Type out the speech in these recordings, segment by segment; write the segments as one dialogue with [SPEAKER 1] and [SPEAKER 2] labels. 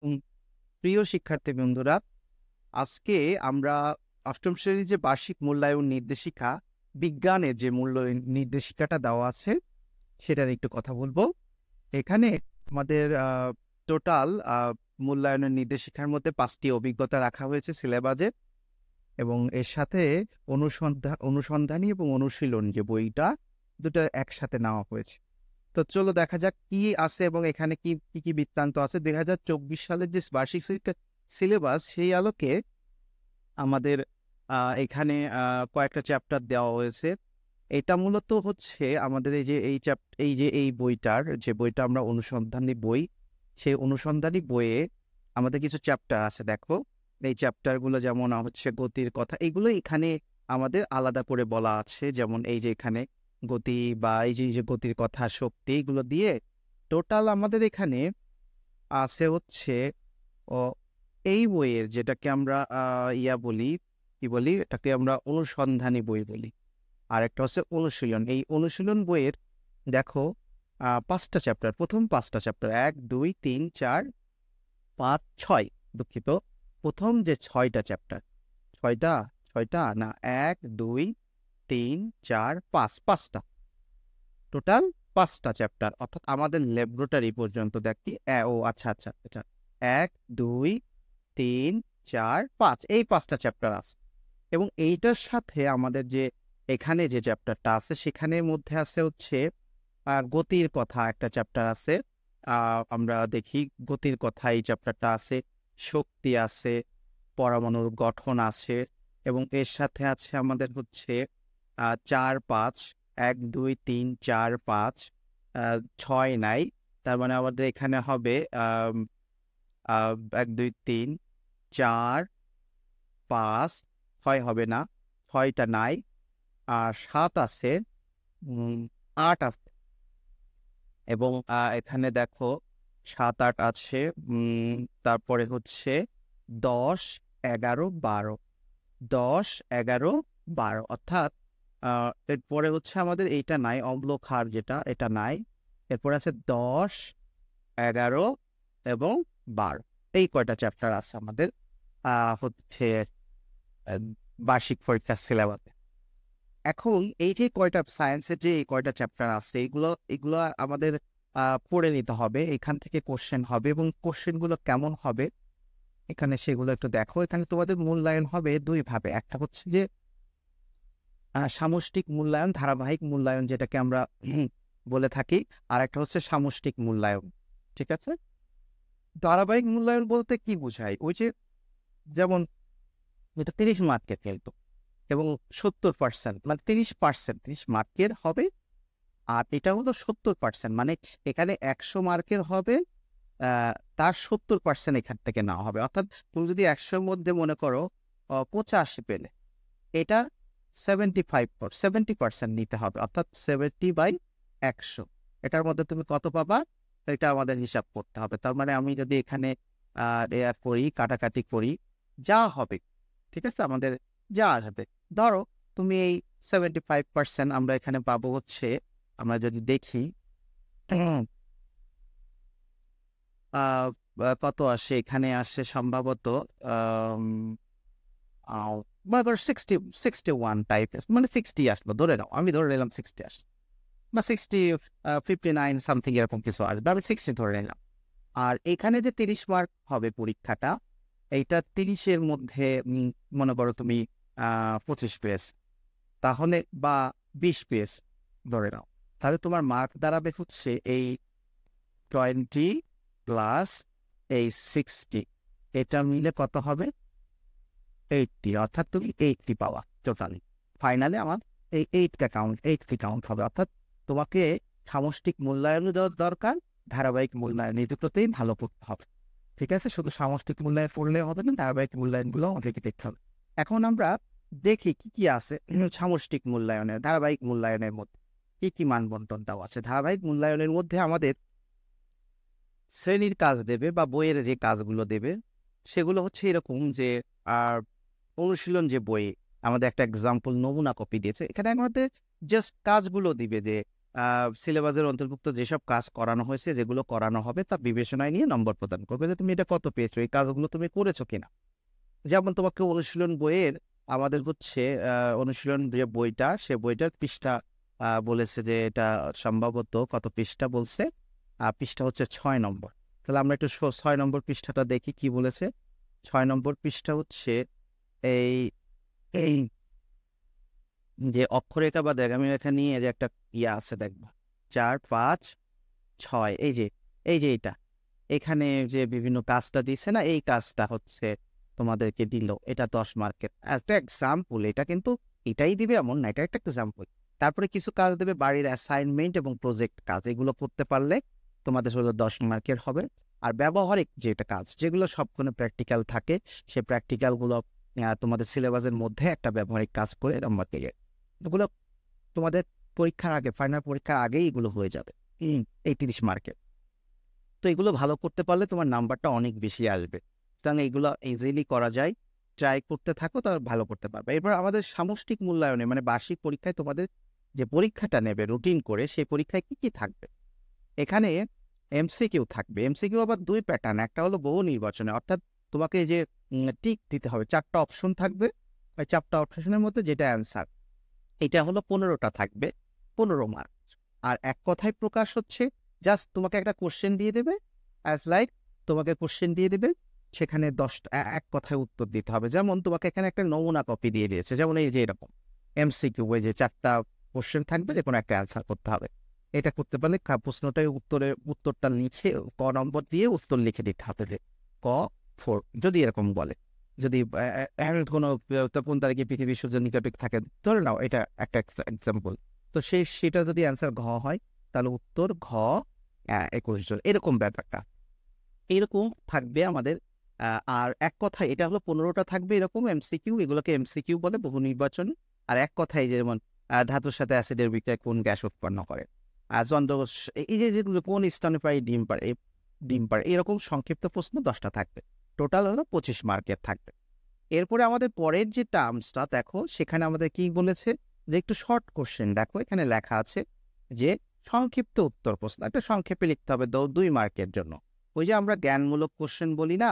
[SPEAKER 1] উম প্রিয় শিক্ষার্থী বন্ধুরা, আজকে আমরা অষ্টম শ্রেণীর যে বার্ষিক মূল্যায়ন নির্দেশিকা, বিজ্ঞানের যে মূল্যায়ন নির্দেশিকাটা দেওয়া আছে, সেটার একটু কথা বলবো। এখানে আমাদের টোটাল মূল্যায়নের নির্দেশিকার মধ্যে ৫টি অভিজ্ঞতা রাখা হয়েছে সিলেবাসে এবং এর সাথে অনুসন্ধানী এবং অনুশীলন যে বইটা, দুটো একসাথে নেওয়া হয়েছে। তো চলো দেখা যাক কি আছে এবং এখানে কি কি কি বৃত্তান্ত আছে। ২০২৪ সালের যে বার্ষিক সিলেবাস, সেই আলোকে আমাদের এখানে কয়েকটা চ্যাপ্টার দেওয়া হয়েছে। এটা মূলত হচ্ছে আমাদের এই বইটার যে বইটা আমরা অনুসন্ধানী বই, সেই অনুসন্ধানী বইয়ে আমাদের কিছু চ্যাপ্টার আছে। দেখো, এই চ্যাপ্টারগুলো যেমন হচ্ছে গতির কথা, এগুলো এখানে আমাদের আলাদা করে বলা আছে। যেমন এই যে এখানে গতি বা এই যে গতির কথা, শক্তি, এগুলো দিয়ে টোটাল আমাদের এখানে আছে হচ্ছে ও এই বইয়ের যেটাকে আমরা বলি, কি বলি এটাকে আমরা অনুসন্ধানী বই বলি। আর একটা হচ্ছে অনুশীলন। এই অনুশীলন বইয়ের দেখো ৫টা চ্যাপ্টার, প্রথম ৫টা চ্যাপ্টার ১, ২, ৩, ৪, ৫, ৬, দুঃখিত, প্রথম যে ৬টা চ্যাপ্টার, ৬টা ৬টা না, ১, ২, ৩, ৪, ৫, ৫টা, টোটাল ৫টা চ্যাপ্টার, অর্থাৎ আমাদের ল্যাবরেটরি পর্যন্ত। দেখি ও আচ্ছা আচ্ছা আচ্ছা, ১, ২, ৩, ৪, ৫, এই ৫টা চ্যাপ্টার আছে। এবং এইটার সাথে আমাদের যে এখানে যে চ্যাপ্টারটা আছে, সেখানের মধ্যে আছে হচ্ছে গতির কথা একটা চ্যাপ্টার আছে। আমরা দেখি গতির কথা, এই চ্যাপ্টারটা আছে। শক্তি আছে, পরমাণুর গঠন আছে, এবং এর সাথে আছে আমাদের হচ্ছে ৪, ৫, ১, ২, ৩, ৪, ৫, ৬ নাই। তার মানে আমাদের এখানে হবে ১, ২, ৩, ৪, ৫, ৬ হবে না, ৬টা নাই। আর ৭ আছে, ৮ আছে, এবং এখানে দেখো ৭, ৮ আছে। তারপরে হচ্ছে ১০, ১১, ১২, ১০, ১১, ১২, অর্থাৎ এরপরে হচ্ছে আমাদের এইটা নাই, অম্লক্ষার যেটা, এটা নাই। এরপরে আছে ১০, ১১ এবং ১২, এই কয়টা চ্যাপ্টার আছে আমাদের হচ্ছে আহ, বার্ষিক পরীক্ষার সিলেবাসে। এখন এই যে কয়টা সায়েন্সের যে এই কয়টা চ্যাপ্টার আছে, এগুলো এগুলো আমাদের পড়ে নিতে হবে। এখান থেকে কোশ্চেন হবে, এবং কোশ্চেনগুলো কেমন হবে এখানে সেগুলো একটু দেখো। এখানে তোমাদের মূল্যায়ন হবে দুই ভাবে, একটা হচ্ছে যে সামষ্টিক মূল্যায়ন, ধারাবাহিক মূল্যায়ন যেটাকে আমরা বলে থাকি, আর একটা হচ্ছে সামষ্টিক মূল্যায়ন। ঠিক আছে, ধারাবাহিক মূল্যায়ন বলতে কি বোঝায়? ওই যে যেমন এটা 30 মার্কের কিন্তু, এবং 70%, মানে 30%, 30 মার্কের হবে। আর এটা হলো 70%, মানে এখানে ১০০ মার্কের হবে, তার 70% এখান থেকে নেওয়া হবে। অর্থাৎ তুমি যদি ১০০-র মধ্যে মনে করো ৮৫ পেলে, এটা 70% নিতে হবে, অর্থাৎ 70/১০০। এটার মধ্যে তুমি কত পাবা, এটা আমাদের হিসাব করতে হবে। তার মানে আমি যদি এখানে করি, কাটাকাটি করি, যা হবে, ঠিক আছে, আমাদের যা আসবে, ধরো তুমি এই 75% আমরা এখানে পাবো হচ্ছে, আমরা যদি দেখি কত আসে, এখানে আসে সম্ভবত মনে করো 61 টাইপের, মানে 60 আসলো, ধরে নাও, আমি ধরে নিলাম 60 আসছে, বা 59 সামথিং এরকম কিছু আসবে, আমি 60 ধরে নিলাম। আর এখানে যে 30 মার্ক হবে পরীক্ষাটা, এইটা 30-এর মধ্যে মনে করো তুমি 25 পেয়েছ, তাহলে বা 20 পেয়েছ ধরে নাও, তাহলে তোমার মার্ক দাঁড়াবে হচ্ছে এই 20 প্লাস এই 60, এটা মিলে কত হবে? 80, অর্থাৎ তুমি 80 পাওয়া টোটালি। ফাইনালে আমার এই 80 কাউন্ট হবে। অর্থাৎ তোমাকে সামষ্টিক মূল্যায়নও দেওয়ার দরকার, ধারাবাহিক মূল্যায়ন, এই দুটোতেই ভালো করতে হবে। ঠিক আছে, শুধু সামষ্টিক মূল্যায়ন পড়লে হবে না, ধারাবাহিক মূল্যায়নগুলো আমাদেরকে দেখতে হবে। এখন আমরা দেখি কি কি আছে সামষ্টিক মূল্যায়নের, ধারাবাহিক মূল্যায়নের মধ্যে কি কি মানবন্টন দেওয়া আছে। ধারাবাহিক মূল্যায়নের মধ্যে আমাদের শ্রেণীর কাজ দেবে বা বইয়ের যে কাজগুলো দেবে, সেগুলো হচ্ছে এরকম যে আর অনুশীলন যে বই, আমাদের একটা এক্সাম্পল নমুনা কপি দিয়েছে, এখানে আমাদের জাস্ট কাজগুলো দিবে যে সিলেবাসের অন্তর্ভুক্ত যেসব কাজ করানো হয়েছে, যেগুলো করানো হবে তা বিবেচনায় নিয়ে নম্বর প্রদান করবে যে তুমি এটা কত পেয়েছো, এই কাজগুলো তুমি করেছো কিনা। যেমন তোমাকে অনুশীলন বইয়ের আমাদের হচ্ছে অনুশীলন যে বইটা, সে বইটার পৃষ্ঠা বলেছে যে এটা সম্ভবত কত পৃষ্ঠা বলছে, পৃষ্ঠা হচ্ছে 6 নম্বর। তাহলে আমরা একটু 6 নম্বর পৃষ্ঠাটা দেখি কি বলেছে। 6 নম্বর পৃষ্ঠা হচ্ছে এই এই যে অক্ষরেখা বা দেগামি রেখা নিয়ে যে একটা ইয়ে আছে দেখবা, 4, 5, 6, এই যে এটা এখানে যে বিভিন্ন কাজটা দিচ্ছে না, এই কাজটা হচ্ছে তোমাদেরকে দিল, এটা 10 মার্কের একটা এক্সাম্পল। এটা কিন্তু এটাই দিবে এমন না, এটা একটা এক্সাম্পল। তারপরে কিছু কাজ দেবে বাড়ির অ্যাসাইনমেন্ট এবং প্রজেক্ট কাজ, এগুলো করতে পারলে তোমাদের হলো 10 মার্কের হবে। আর ব্যবহারিক যেটা কাজ, যেগুলো সবক্ষণে প্র্যাকটিক্যাল থাকে, সে প্র্যাকটিক্যালগুলো তোমাদের সিলেবাসের মধ্যে একটা ব্যবহারিক কাজ করে নাম্বার পেয়ে, এগুলো তোমাদের পরীক্ষার আগে, ফাইনাল পরীক্ষার আগেই এগুলো হয়ে যাবে এই 30 মার্কের। তো এগুলো ভালো করতে পারলে তোমার নাম্বারটা অনেক বেশি আসবে। সুতরাং এগুলো ইজিলি করা যায়, ট্রাই করতে থাকো, তাহলে ভালো করতে পারবে। এরপর আমাদের সামষ্টিক মূল্যায়নে মানে বার্ষিক পরীক্ষায় তোমাদের যে পরীক্ষাটা নেবে রুটিন করে, সেই পরীক্ষায় কি কি থাকবে, এখানে এমসিকিউ থাকবে। এমসিকিউ আবার 2 প্যাটার্ন, একটা হলো বহু নির্বাচনে, অর্থাৎ তোমাকে যে টিক দিতে হবে, 4টা অপশন থাকবে, ওই 4টা অপশনের মধ্যে যেটা অ্যান্সার, এটা হলো 15টা থাকবে, 15 মার্ক। আর এক কথায় প্রকাশ হচ্ছে জাস্ট তোমাকে একটা কোশ্চেন দিয়ে দেবে, অ্যাজ লাইক তোমাকে কোশ্চেন দিয়ে দেবে, সেখানে 10টা এক কথায় উত্তর দিতে হবে। যেমন তোমাকে এখানে একটা নমুনা কপি দিয়ে দিয়েছে, যেমন এই যে এরকম এমসিকিউ, ওই যে 4টা কোশ্চেন থাকবে, যে কোনো একটা অ্যান্সার করতে হবে। এটা করতে পারলে প্রশ্নটাই উত্তরটা নিচে ক নম্বর দিয়ে উত্তর লিখে দিতে হবে, যে ক 4 যদি এরকম বলে, যদি কোনো কোন তারিখে পৃথিবীর সূর্য নিকটে থাকে, ধরে নাও এটা একটা এক্সাম্পল। তো সেটা যদি অ্যান্সার ঘ হয়, তাহলে উত্তর ঘ 21 জন, এরকম ব্যাপারটা এরকম থাকবে আমাদের। আর এক কথায় এটা হলো 15টা থাকবে এরকম এমসিকিউ, এগুলোকে এমসিকিউ বলে বহু নির্বাচন। আর এক কথায় যেমন ধাতুর সাথে অ্যাসিডের বিক্রিয়ায় কোন গ্যাস উৎপন্ন করে, চন্দ্র এই যে যেগুলো কোন স্তন্যপায়ী ডিম পারে এরকম সংক্ষিপ্ত প্রশ্ন 10টা থাকবে। টোটাল হলো 25 মার্কের থাকবে। এরপরে আমাদের পরের যে টার্মসটা দেখো, সেখানে আমাদের কি বলেছে যে একটু শর্ট কোশ্চেন। দেখো এখানে লেখা আছে যে সংক্ষিপ্ত উত্তর প্রশ্ন, একটা সংক্ষেপে লিখতে হবে 2 মার্কের জন্য। ওই যে আমরা জ্ঞানমূলক কোশ্চেন বলি না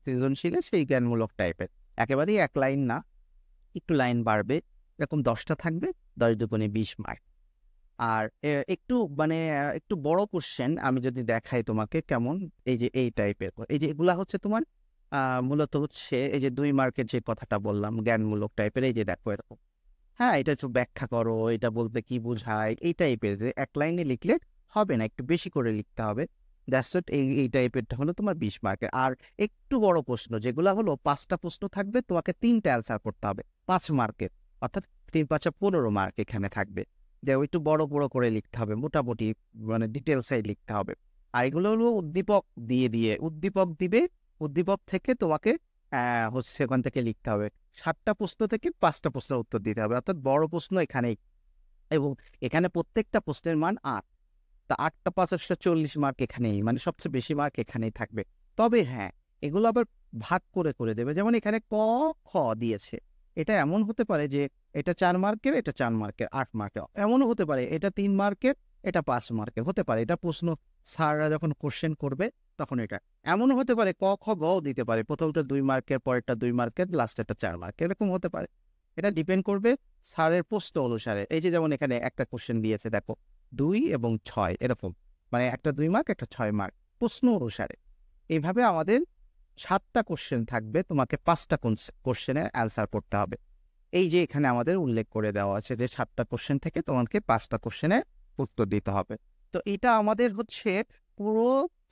[SPEAKER 1] সৃজনশীলে, সেই জ্ঞানমূলক টাইপের, একেবারেই এক লাইন না, একটু লাইন বাড়বে, এরকম 10টা থাকবে, 10 দুগুণে 20 মার্ক। আর একটু মানে একটু বড় কোশ্চেন আমি যদি দেখাই তোমাকে কেমন, এই যে এই টাইপের, এই যে এগুলা হচ্ছে তোমার মূলত হচ্ছে এই যে 2 মার্কের যে কথাটা বললাম জ্ঞানমূলক টাইপের, এই যে দেখো এরকম, হ্যাঁ এটা একটু ব্যাখ্যা করো, এটা বলতে কি বোঝায়, এই টাইপের, যে এক লাইনে লিখলে হবে না, একটু বেশি করে লিখতে হবে। দ্যাটস ইট, এই টাইপেরটা হলো তোমার 20 মার্কের। আর একটু বড় প্রশ্ন যেগুলো হলো 5টা প্রশ্ন থাকবে, তোমাকে 3টা অ্যান্সার করতে হবে 5 মার্কের, অর্থাৎ 3 5 15 মার্ক এখানে থাকবে। যে একটু বড় বড় করে লিখতে হবে, মোটামুটি মানে ডিটেলসে লিখতে হবে। আর এগুলো হলো উদ্দীপক দিয়ে উদ্দীপক দিবে, উদ্দীপক থেকে তোমাকে হচ্ছে ওখান থেকে লিখতে হবে। 7টা প্রশ্ন থেকে 5টা প্রশ্নের উত্তর দিতে হবে, অর্থাৎ বড় প্রশ্ন এখানেই। এবং এখানে প্রত্যেকটা প্রশ্নের মান 8, তা 8টা 5 40 মার্ক এখানেই, মানে সবচেয়ে বেশি মার্ক এখানেই থাকবে। তবে হ্যাঁ, এগুলো আবার ভাগ করে করে দেবে। যেমন এখানে ক খ দিয়েছে, এটা এমন হতে পারে যে এটা 4 মার্কের, এটা 4 মার্কের, 8 মার্কের, এমনও হতে পারে এটা 3 মার্কের, এটা 5 মার্কের হতে পারে। এটা প্রশ্ন স্যাররা যখন কোশ্চেন করবে তখন এটা এমনও হতে পারে, ক খ গ দিতে পারে, প্রথমটা 2 মার্কের, পরেরটা 2 মার্কের, লাস্টেরটা 4 মার্কের, এরকম হতে পারে। এটা ডিপেন্ড করবে স্যারের প্রশ্ন অনুসারে। এই যে যেমন এখানে একটা কোশ্চেন দিয়েছে দেখো 2 এবং 6 এরকম, মানে একটা 2 মার্ক, একটা 6 মার্ক, প্রশ্ন অনুসারে। এইভাবে আমাদের 7টা কোশ্চেন থাকবে, তোমাকে 5টা কোশ্চেনের অ্যান্সার করতে হবে। এই যে এখানে আমাদের উল্লেখ করে দেওয়া আছে যে 7টা কোশ্চেন থেকে তোমাকে 5টা কোশ্চেনের উত্তর দিতে হবে। তো এটা আমাদের হচ্ছে পুরো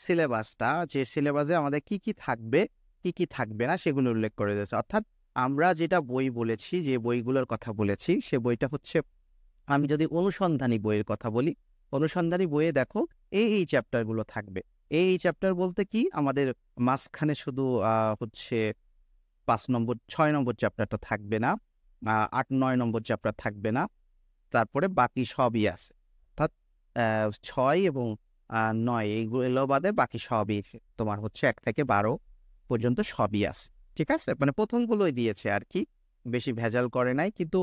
[SPEAKER 1] সিলেবাসটা, যে সিলেবাসে আমাদের কি কি থাকবে কি কি থাকবে না সেগুলো উল্লেখ করে দিয়েছে। অর্থাৎ আমরা যেটা বই বলেছি, যে বইগুলোর কথা বলেছি, সে বইটা হচ্ছে, আমি যদি অনুসন্ধানী বইয়ের কথা বলি, অনুসন্ধানী বইয়ে দেখো এই চ্যাপ্টারগুলো থাকবে। এই চ্যাপ্টার বলতে কি, আমাদের মাঝখানে শুধু হচ্ছে 5 নম্বর 6 নম্বর চ্যাপ্টারটা থাকবে না, 8 9 নম্বর চ্যাপ্টার থাকবে না, তারপরে বাকি সবই আছে। অর্থাৎ 6 এবং 9 এইগুলো বাদে বাকি সবই তোমার হচ্ছে 1 থেকে 12 পর্যন্ত সবই আছে। ঠিক আছে, মানে প্রথমগুলোই দিয়েছে আর কি। বেশি ভেজাল করে নাই, কিন্তু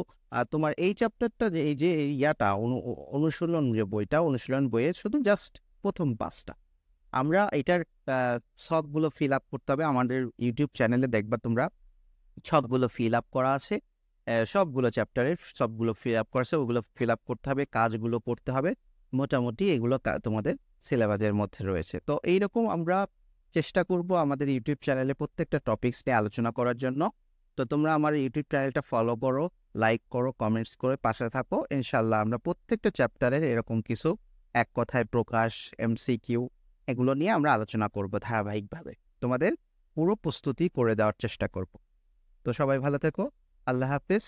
[SPEAKER 1] তোমার এই চ্যাপ্টারটা যে এই যে ইয়াটা অনুশীলন যে বইটা, অনুশীলন বইয়ের শুধু জাস্ট প্রথম পাঁচটা। আমরা এটার ছকগুলো ফিল আপ করতে হবে। আমাদের ইউটিউব চ্যানেলে দেখবা তোমরা ছকগুলো ফিল আপ করা আছে, সবগুলো চ্যাপ্টারের সবগুলো ফিল আপ করা আছে, ওগুলো ফিল আপ করতে হবে, কাজগুলো করতে হবে। মোটামুটি এগুলো তোমাদের সিলেবাসের মধ্যে রয়েছে। তো এইরকম আমরা চেষ্টা করব আমাদের ইউটিউব চ্যানেলে প্রত্যেকটা টপিকস নিয়ে আলোচনা করার জন্য। তো তোমরা আমার ইউটিউব চ্যানেলটা ফলো করো, লাইক করো, কমেন্টস করে পাশে থাকো। ইনশাল্লাহ আমরা প্রত্যেকটা চ্যাপ্টারের এরকম কিছু এক কথায় প্রকাশ, এমসিকিউ, এগুলো নিয়ে আমরা আলোচনা করব ধারাবাহিকভাবে, তোমাদের পুরো প্রস্তুতি করে দেওয়ার চেষ্টা করব। তো সবাই ভালো থেকো, আল্লাহ হাফিজ।